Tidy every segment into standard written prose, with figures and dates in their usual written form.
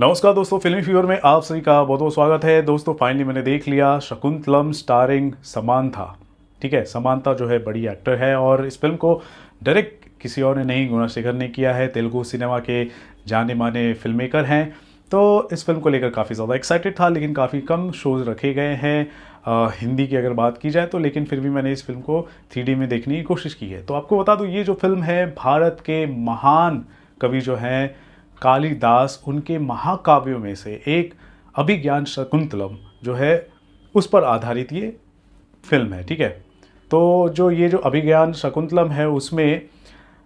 नमस्कार दोस्तों, फिल्मी फीवर में आप सभी का बहुत बहुत स्वागत है। दोस्तों फाइनली मैंने देख लिया शकुंतलम स्टारिंग समांथा। ठीक है, समांथा जो है बड़ी एक्टर है और इस फिल्म को डायरेक्ट किसी और ने नहीं, गुणशेखर ने किया है। तेलुगु सिनेमा के जाने माने फिल्म मेकर हैं। तो इस फिल्म को लेकर काफ़ी ज़्यादा एक्साइटेड था, लेकिन काफ़ी कम शोज़ रखे गए हैं हिंदी की अगर बात की जाए तो। लेकिन फिर भी मैंने इस फिल्म को 3D में देखने की कोशिश की है। तो आपको बता दूँ, ये जो फिल्म है भारत के महान कवि जो हैं कालिदास, उनके महाकाव्यों में से एक अभिज्ञान शकुंतलम जो है उस पर आधारित ये फिल्म है। ठीक है, तो ये जो अभिज्ञान शकुंतलम है उसमें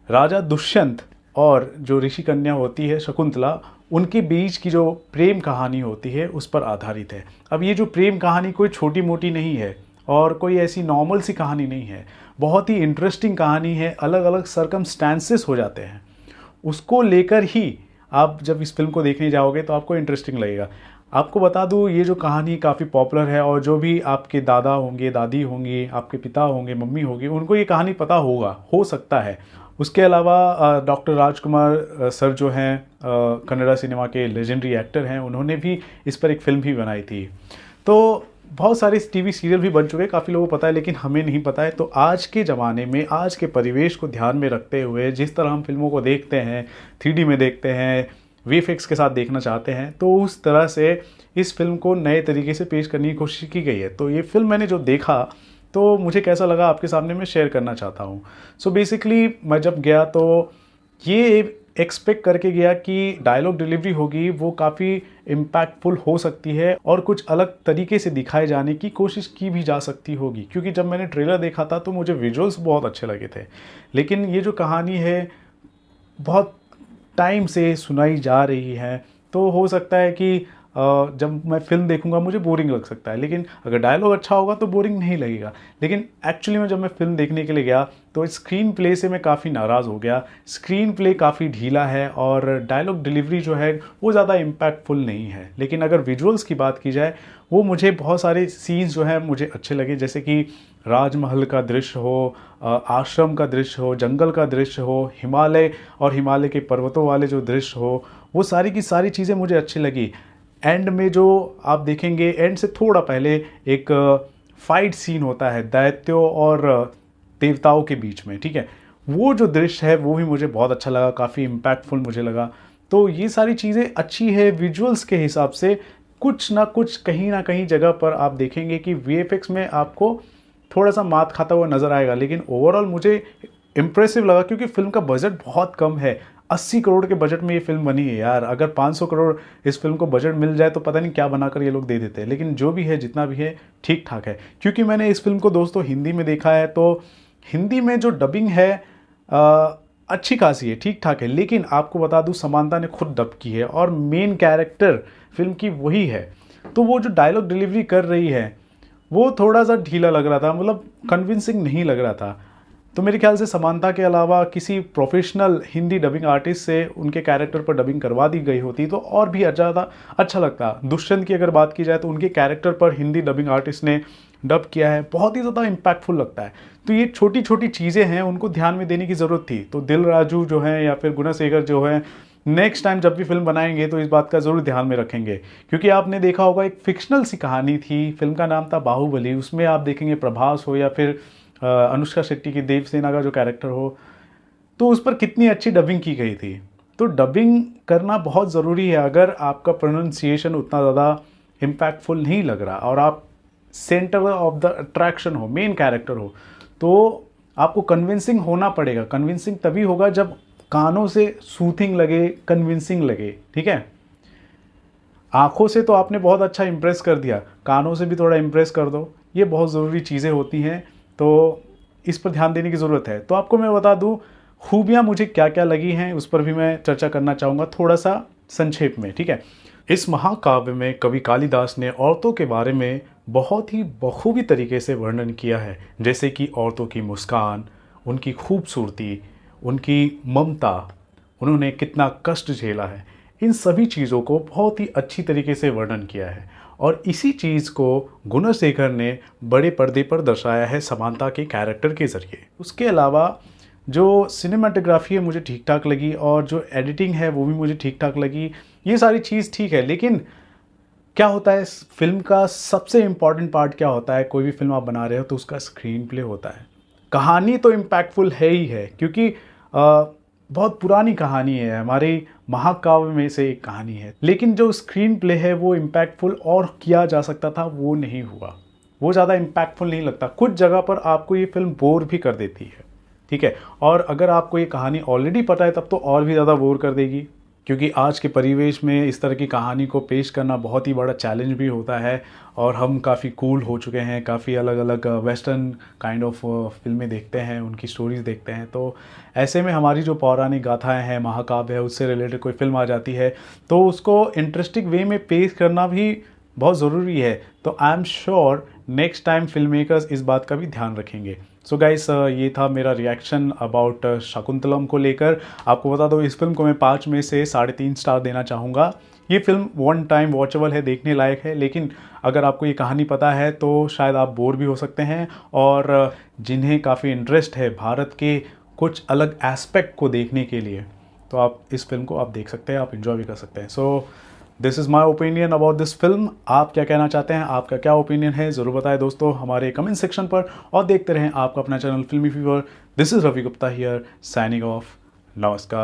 राजा दुष्यंत और जो ऋषि कन्या होती है शकुंतला, उनके बीच की जो प्रेम कहानी होती है उस पर आधारित है। अब ये जो प्रेम कहानी कोई छोटी मोटी नहीं है और कोई ऐसी नॉर्मल सी कहानी नहीं है, बहुत ही इंटरेस्टिंग कहानी है। अलग अलग सरकमस्टेंसेस हो जाते हैं, उसको लेकर ही आप जब इस फिल्म को देखने जाओगे तो आपको इंटरेस्टिंग लगेगा। आपको बता दूँ, ये जो कहानी काफ़ी पॉपुलर है और जो भी आपके दादा होंगे, दादी होंगी, आपके पिता होंगे, मम्मी होगी, उनको ये कहानी पता होगा, हो सकता है। उसके अलावा डॉक्टर राजकुमार सर जो हैं कन्नड़ा सिनेमा के लेजेंडरी एक्टर हैं, उन्होंने भी इस पर एक फिल्म भी बनाई थी। तो बहुत सारे टीवी सीरियल भी बन चुके हैं, काफ़ी लोगों को पता है, लेकिन हमें नहीं पता है। तो आज के ज़माने में, आज के परिवेश को ध्यान में रखते हुए, जिस तरह हम फिल्मों को देखते हैं, 3D में देखते हैं, VFX के साथ देखना चाहते हैं, तो उस तरह से इस फिल्म को नए तरीके से पेश करने की कोशिश की गई है। तो ये फिल्म मैंने जो देखा तो मुझे कैसा लगा आपके सामने मैं शेयर करना चाहता हूँ। सो बेसिकली मैं जब गया तो ये एक्सपेक्ट करके गया कि डायलॉग डिलीवरी होगी वो काफ़ी इम्पैक्टफुल हो सकती है और कुछ अलग तरीके से दिखाए जाने की कोशिश की भी जा सकती होगी, क्योंकि जब मैंने ट्रेलर देखा था तो मुझे विजुअल्स बहुत अच्छे लगे थे। लेकिन ये जो कहानी है बहुत टाइम से सुनाई जा रही है, तो हो सकता है कि जब मैं फिल्म देखूंगा मुझे बोरिंग लग सकता है। लेकिन अगर डायलॉग अच्छा होगा तो बोरिंग नहीं लगेगा। लेकिन एक्चुअली में जब मैं फिल्म देखने के लिए गया तो स्क्रीन प्ले से मैं काफ़ी नाराज़ हो गया। स्क्रीन प्ले काफ़ी ढीला है और डायलॉग डिलीवरी जो है वो ज़्यादा इम्पैक्टफुल नहीं है। लेकिन अगर विजुअल्स की बात की जाए, वो मुझे बहुत सारे सीन्स जो हैं मुझे अच्छे लगे, जैसे कि राजमहल का दृश्य हो, आश्रम का दृश्य हो, जंगल का दृश्य हो, हिमालय और हिमालय के पर्वतों वाले जो दृश्य हो, वो सारी की सारी चीज़ें मुझे अच्छी लगी। एंड में जो आप देखेंगे, एंड से थोड़ा पहले एक फाइट सीन होता है दैत्यों और देवताओं के बीच में। ठीक है, वो जो दृश्य है वो भी मुझे बहुत अच्छा लगा, काफ़ी इम्पैक्टफुल मुझे लगा। तो ये सारी चीज़ें अच्छी है। विजुअल्स के हिसाब से कुछ ना कुछ कहीं ना कहीं जगह पर आप देखेंगे कि VFX में आपको थोड़ा सा मात खाता हुआ नज़र आएगा, लेकिन ओवरऑल मुझे इम्प्रेसिव लगा, क्योंकि फिल्म का बजट बहुत कम है। 80 करोड़ के बजट में ये फिल्म बनी है यार। अगर 500 करोड़ इस फिल्म को बजट मिल जाए तो पता नहीं क्या बनाकर ये लोग दे देते हैं। लेकिन जो भी है, जितना भी है, ठीक ठाक है। क्योंकि मैंने इस फिल्म को दोस्तों हिंदी में देखा है, तो हिंदी में जो डबिंग है अच्छी खासी है, ठीक ठाक है। लेकिन आपको बता दूं, समांता ने खुद डब की है और मेन कैरेक्टर फिल्म की वही है। तो वो जो डायलॉग डिलीवरी कर रही है वो थोड़ा सा ढीला लग रहा था, मतलब कन्विंसिंग नहीं लग रहा था। तो मेरे ख्याल से समांता के अलावा किसी प्रोफेशनल हिंदी डबिंग आर्टिस्ट से उनके कैरेक्टर पर डबिंग करवा दी गई होती तो और भी ज़्यादा अच्छा लगता। दुष्यंत की अगर बात की जाए तो उनके कैरेक्टर पर हिंदी डबिंग आर्टिस्ट ने डब किया है, बहुत ही ज़्यादा इम्पैक्टफुल लगता है। तो ये छोटी छोटी चीज़ें हैं, उनको ध्यान में देने की ज़रूरत थी। तो दिल राजू जो है या फिर गुणशेखर जो है, नेक्स्ट टाइम जब भी फिल्म बनाएंगे तो इस बात का ज़रूर ध्यान में रखेंगे। क्योंकि आपने देखा होगा, एक फिक्शनल सी कहानी थी, फिल्म का नाम था बाहुबली। उसमें आप देखेंगे प्रभास हो या फिर अनुष्का शेट्टी की देवसेना का जो कैरेक्टर हो, तो उस पर कितनी अच्छी डबिंग की गई थी। तो डबिंग करना बहुत ज़रूरी है। अगर आपका प्रोनाउंसिएशन उतना ज़्यादा इम्पैक्टफुल नहीं लग रहा और आप सेंटर ऑफ द अट्रैक्शन हो, मेन कैरेक्टर हो, तो आपको कन्विंसिंग होना पड़ेगा। कन्विंसिंग तभी होगा जब कानों से सूथिंग लगे, कन्विंसिंग लगे। ठीक है, आंखों से तो आपने बहुत अच्छा इम्प्रेस कर दिया, कानों से भी थोड़ा इम्प्रेस कर दो। ये बहुत ज़रूरी चीज़ें होती हैं, तो इस पर ध्यान देने की ज़रूरत है। तो आपको मैं बता दूं, खूबियाँ मुझे क्या क्या लगी हैं उस पर भी मैं चर्चा करना चाहूँगा थोड़ा सा संक्षेप में। ठीक है, इस महाकाव्य में कवि कालिदास ने औरतों के बारे में बहुत ही बखूबी तरीके से वर्णन किया है। जैसे कि औरतों की मुस्कान, उनकी खूबसूरती, उनकी ममता, उन्होंने कितना कष्ट झेला है, इन सभी चीज़ों को बहुत ही अच्छी तरीके से वर्णन किया है। और इसी चीज़ को गुणशेखर ने बड़े पर्दे पर दर्शाया है समांता के कैरेक्टर के ज़रिए। उसके अलावा जो सिनेमाटोग्राफी है मुझे ठीक ठाक लगी, और जो एडिटिंग है वो भी मुझे ठीक ठाक लगी। ये सारी चीज़ ठीक है, लेकिन क्या होता है इस फिल्म का सबसे इम्पॉर्टेंट पार्ट क्या होता है, कोई भी फिल्म आप बना रहे हो तो उसका स्क्रीन प्ले होता है। कहानी तो इम्पैक्टफुल है ही है, क्योंकि बहुत पुरानी कहानी है, हमारे महाकाव्य में से एक कहानी है, लेकिन जो स्क्रीन प्ले है वो इम्पैक्टफुल और किया जा सकता था, वो नहीं हुआ। वो ज़्यादा इम्पैक्टफुल नहीं लगता, कुछ जगह पर आपको ये फिल्म बोर भी कर देती है, ठीक है। और अगर आपको ये कहानी ऑलरेडी पता है तब तो और भी ज़्यादा बोर कर देगी, क्योंकि आज के परिवेश में इस तरह की कहानी को पेश करना बहुत ही बड़ा चैलेंज भी होता है। और हम काफ़ी कूल हो चुके हैं, काफ़ी अलग अलग वेस्टर्न काइंड ऑफ फिल्में देखते हैं, उनकी स्टोरीज़ देखते हैं। तो ऐसे में हमारी जो पौराणिक गाथाएं हैं, महाकाव्य है, उससे रिलेटेड कोई फिल्म आ जाती है तो उसको इंटरेस्टिंग वे में पेश करना भी बहुत ज़रूरी है। तो I am sure next time film makers इस बात का भी ध्यान रखेंगे। सो गाइस, ये था मेरा रिएक्शन अबाउट शकुंतलम को लेकर। आपको बता दो, इस फिल्म को मैं 5 में से 3.5 स्टार देना चाहूँगा। ये फिल्म वन टाइम वॉचेबल है, देखने लायक है, लेकिन अगर आपको ये कहानी पता है तो शायद आप बोर भी हो सकते हैं। और जिन्हें काफ़ी इंटरेस्ट है भारत के कुछ अलग एस्पेक्ट को देखने के लिए, तो आप इस फिल्म को आप देख सकते हैं, आप इंजॉय भी कर सकते हैं। So this is my opinion about this film. आप क्या कहना चाहते हैं, आपका क्या ओपिनियन है, ज़रूर बताएं दोस्तों हमारे कमेंट सेक्शन पर। और देखते रहें आपका अपना channel Filmy fever. This is Ravi Gupta here, signing off. नमस्कार।